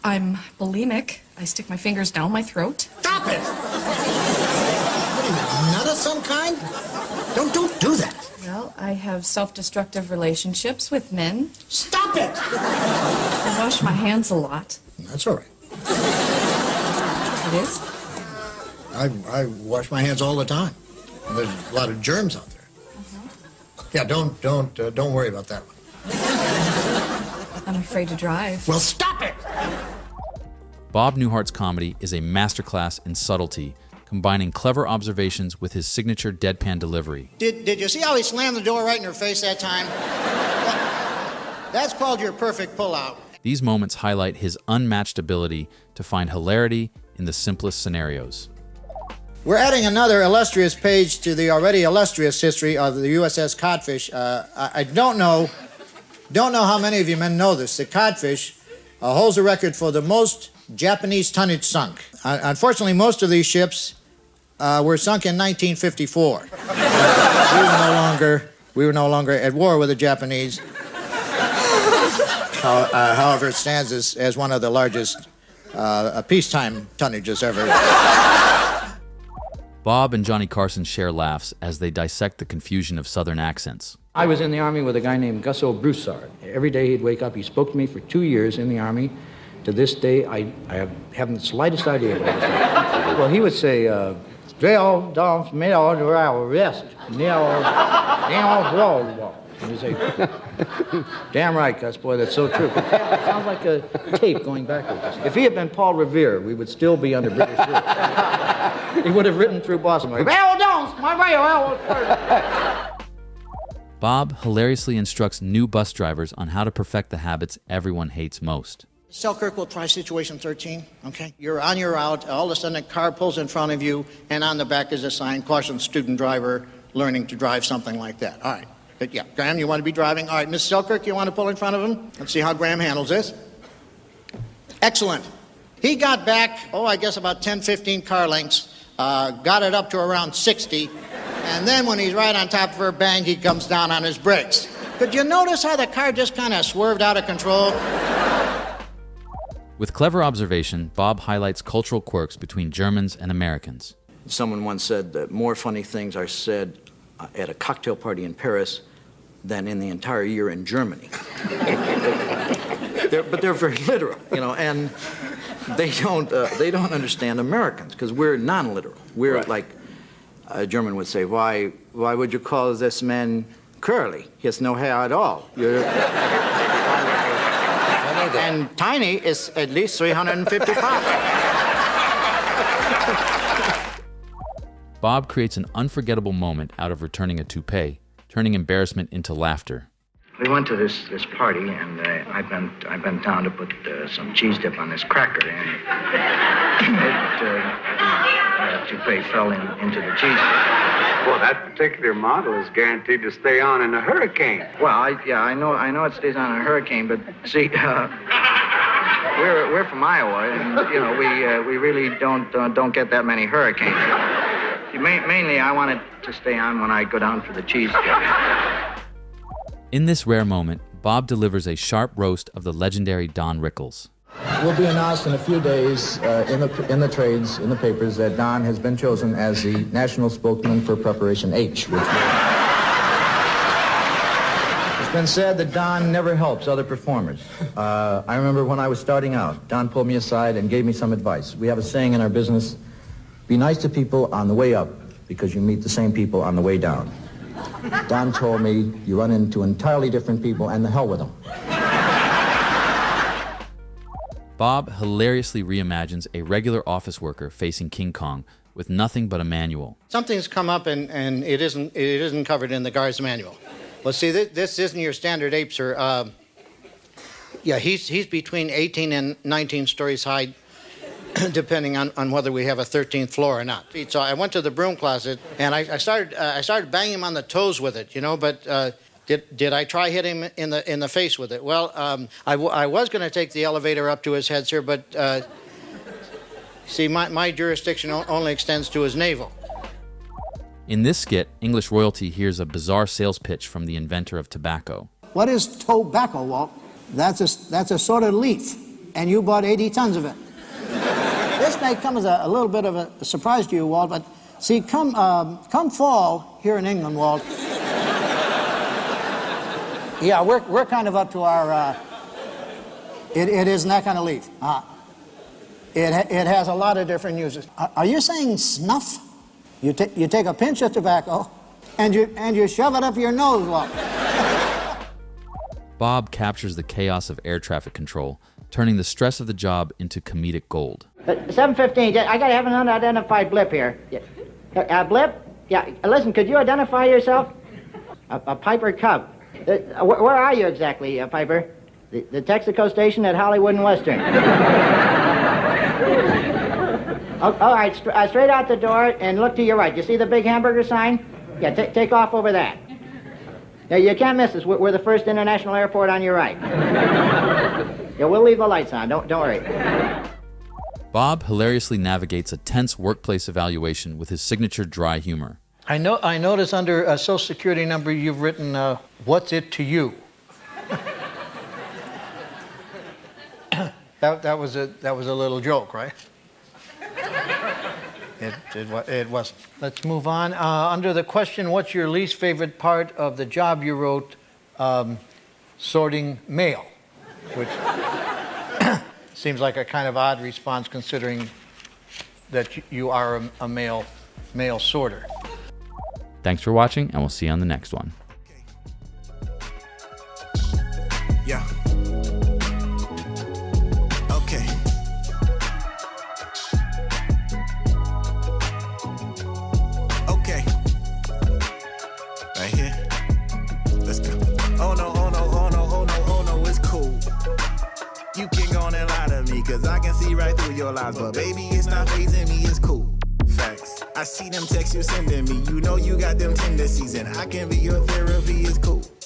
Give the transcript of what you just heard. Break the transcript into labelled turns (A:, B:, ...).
A: I'm bulimic. I stick my fingers down my throat.
B: Stop it! What are you, a nut of some kind? Don't do that.
A: Well, I have self-destructive relationships with men.
B: Stop it!
A: I wash my hands a lot.
B: That's all right.
A: It is?
B: I wash my hands all the time. There's a lot of germs out there. Yeah, don't worry about that one.
A: I'm afraid to drive.
B: Well, stop it!
C: Bob Newhart's comedy is a masterclass in subtlety, combining clever observations with his signature deadpan delivery.
B: Did you see how he slammed the door right in her face that time? That's called your perfect pullout.
C: These moments highlight his unmatched ability to find hilarity in the simplest scenarios.
B: We're adding another illustrious page to the already illustrious history of the USS Codfish. I don't know how many of you men know this. The Codfish holds a record for the most Japanese tonnage sunk. Unfortunately, most of these ships were sunk in 1954. We were no longer at war with the Japanese. However, it stands as one of the largest peacetime tonnages ever.
C: Bob and Johnny Carson share laughs as they dissect the confusion of Southern accents.
D: I was in the Army with a guy named Gusso Broussard. Every day he'd wake up, he spoke to me for 2 years in the Army. To this day, I haven't the slightest idea what he was saying. Well, he would say, drill, dumps, middle, rest, and he'd say, damn right, Gus, boy, that's so true. It sounds like a tape going backwards. If he had been Paul Revere, we would still be under British rule. He would have written through Boston like,
C: Bob hilariously instructs new bus drivers on how to perfect the habits everyone hates most.
B: Selkirk will try situation 13, okay? You're on your route, all of a sudden a car pulls in front of you, and on the back is a sign, caution student driver learning to drive, something like that. All right. But yeah, Graham, you want to be driving? All right, Miss Selkirk, you want to pull in front of him? Let's see how Graham handles this. Excellent. He got back, I guess about 10, 15 car lengths, got it up to around 60, and then when he's right on top of her, bang, he comes down on his brakes. Could you notice how the car just kind of swerved out of control?
C: With clever observation, Bob highlights cultural quirks between Germans and Americans.
D: Someone once said that more funny things are said at a cocktail party in Paris than in the entire year in Germany. But they're very literal, and they don't understand Americans because we're non-literal. We're right. Like a German would say, why would you call this man curly? He has no hair at all. And tiny is at least 350 pounds.
C: Bob creates an unforgettable moment out of returning a toupee, turning embarrassment into laughter.
E: We went to this party, and I bent down to put some cheese dip on this cracker, and the toupee fell into the cheese dip.
F: Well, that particular model is guaranteed to stay on in a hurricane.
E: Well, I know it stays on in a hurricane, but see, we're from Iowa, and we really don't get that many hurricanes. Mainly, I want it to stay on when I go down for the cheese dip.
C: In this rare moment, Bob delivers a sharp roast of the legendary Don Rickles.
G: It will be announced in a few days in the trades, in the papers, that Don has been chosen as the national spokesman for Preparation H. It's been said that Don never helps other performers. I remember when I was starting out, Don pulled me aside and gave me some advice. We have a saying in our business, be nice to people on the way up because you meet the same people on the way down. Don told me you run into entirely different people and the hell with them.
C: Bob hilariously reimagines a regular office worker facing King Kong with nothing but a manual.
B: Something's come up and it isn't covered in the guard's manual. Well, see, this isn't your standard ape, sir. He's between 18 and 19 stories high, depending on whether we have a 13th floor or not. So I went to the broom closet and I started banging him on the toes with it, but did I try hitting him in the face with it? Well, I was going to take the elevator up to his head, sir, but see, my jurisdiction only extends to his navel.
C: In this skit, English royalty hears a bizarre sales pitch from the inventor of tobacco.
H: What is tobacco, Walt? That's a sort of leaf. you bought 80 tons of it. This may come as a little bit of a surprise to you, Walt, but see, come fall here in England, Walt. Yeah, we're kind of up to our. It isn't that kind of leaf. It has a lot of different uses. Are you saying snuff? You take a pinch of tobacco, and you shove it up your nose, Walt.
C: Bob captures the chaos of air traffic control, turning the stress of the job into comedic gold.
I: 715, I gotta have an unidentified blip here. Blip? Yeah, listen, could you identify yourself? A Piper Cub. Where are you exactly, Piper? The Texaco station at Hollywood and Western. All right, straight out the door and look to your right. You see the big hamburger sign? Yeah, take off over that. Yeah, you can't miss us. We're the first international airport on your right. Yeah, we'll leave the lights on. Don't worry.
C: Bob hilariously navigates a tense workplace evaluation with his signature dry humor.
B: I notice under a Social Security number you've written, what's it to you? that was a little joke, right? It wasn't. Let's move on. Under the question, what's your least favorite part of the job, you wrote sorting mail, which seems like a kind of odd response considering that you are a mail sorter.
C: Thanks for watching, and we'll see you on the next one.
J: Yeah. Okay. Okay. Right here. Let's go. Oh no, oh no, oh no, oh no, oh no, it's cool. You can go on and lie to me, cause I can see right through your lies. But baby, it's not fazing me, it's cool. Facts. I see them texts you sending me. You know you got them tendencies, and I can be your therapy, it's cool.